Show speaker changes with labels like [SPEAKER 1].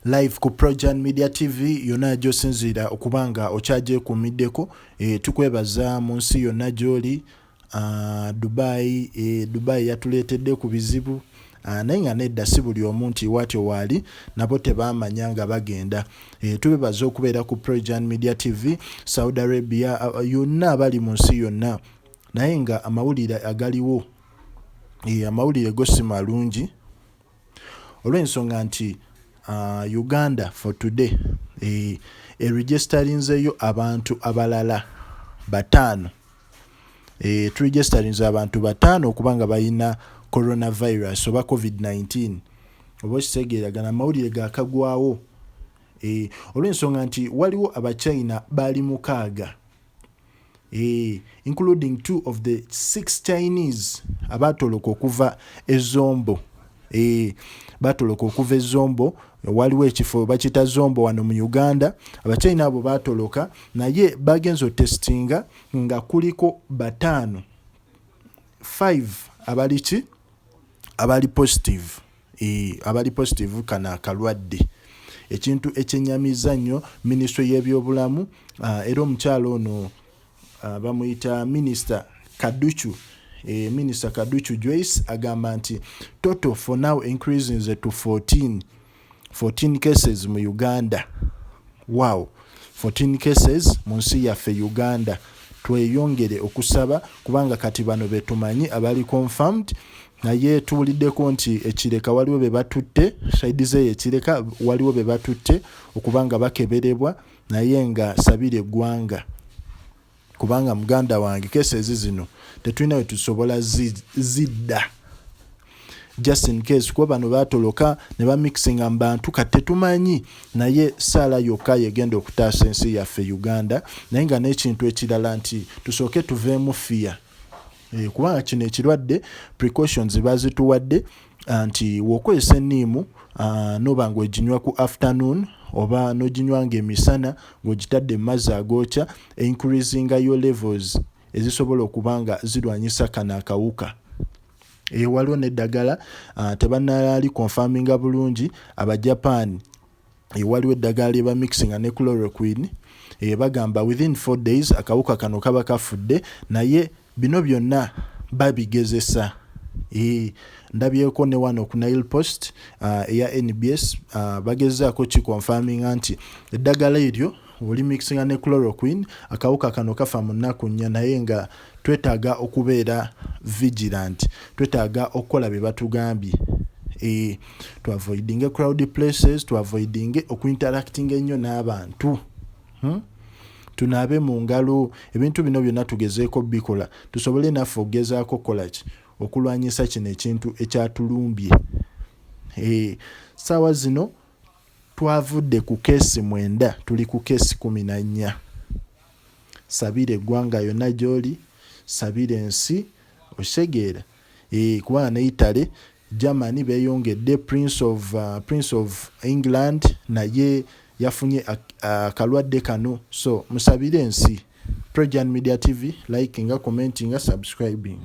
[SPEAKER 1] live ku Projan Media TV yonna gyosinzira okubanga okyaje kumiddeko. Tukwebaza mu nsi yonna gy'oli. Dubai yatuleetedde ku bizibu, naye nga nedda si buli omu nti watyo waali nabo tebaamanya nga bagenda. Tubebaza okubeera ku Projan Media TV, Saudi Arabia, yonna abali mu nsi yonna, naye nga amawulire agaliwo, amawulire go si malungi olw'ensonga nti Uganda for today registeringzeyo abantu abalala 5. Turegisterinze abantu 5 okubanga balina coronavirus oba COVID-19. Oba okitegeeragana amawulire gaakagwawo olw'ensonga nti waliwo Abachina bali 6, including 2 of the 6 Chinese abatoloka okuva ezombo. Batoloka okuva ezombo, waliwo ekifo bakita zombo wano mu Uganda. Abachina abo batoloka naye bagenzo testinga nga kuliko 5 abali positive. Abali positive kana Abalwadde. Ekintu ekyenyamiza nnyo Ministry y'ebyobulamu, era omukyalo ono bamuyita Minister Kaduchu. Minister Kaduchu Joyce agamba nti total for now increases to 14 cases mu Uganda. Wow, 14 cases mu nsi yaffe Uganda. Tweyongere okusaba kubanga kati bano betumanyi abali confirmed, naye tuwuliddeko nti ekireka waliwo be batutte, side ze ekireka waliwo be batutte okubanga bakeberebwa, naye nga sabire eggwanga kubanga muganda wange cases zino tetulina we tusobola zidda. Just in case kuba bano batoloka ne bamixinga mu bantu kati tetumanyi, naye saala yokka yegenda okutaasa ensi yaffe Uganda, naye nga n'ekintu ekirala nti tusooke tuveemu fear. Kubanga kino ekirwadde precautions bazituwadde nti w'okozesa enniimu noba ng'oginywa ku afternoon oba n'oginywa ng'emisana ng'ogitadde mu mazzi agookya, increasinga your levels ezisobola okubanga zirwanyisa kano akawuka. Waliwo n'eddagala tebannali confirminga bulungi Abajapan. Waliwo eddagala lye bamixinga ne chloroquine. Bagamba within 4 days akawuka kano kaba kafudde, naye bino byonna babigezesa. Ndabyeko ne wano ku Nile Post eya NBS bagezaako kikonfaminga nti eddagala eryo oli mixinga ne chloroquine akawuka kano kafa mu nnaku 4, naye nga twetaaga okubeera vigilant, twetaaga okukola bye batugambye. To avoiding crowded places, to avoiding okuinteracting ennyo n'abantu. Tunaabe mu ngalo, ebintu bino byonna tugezeeko bikola tusobole naffe okugezaako kukola ki okulwanyisa kino ekintu ekyatulumbye. Saawa zino twavudde ku keesi 9, tuli ku keesi 14. Sabire eggwanga yonna gy'oli, sabire ensi, osegeera. Kubanga ne Italy, Germany beeyongedde, Prince of England naye yafunye akalwadde kano. So musabire ensi. Projan Media TV, likinga, commentinga, subscribing.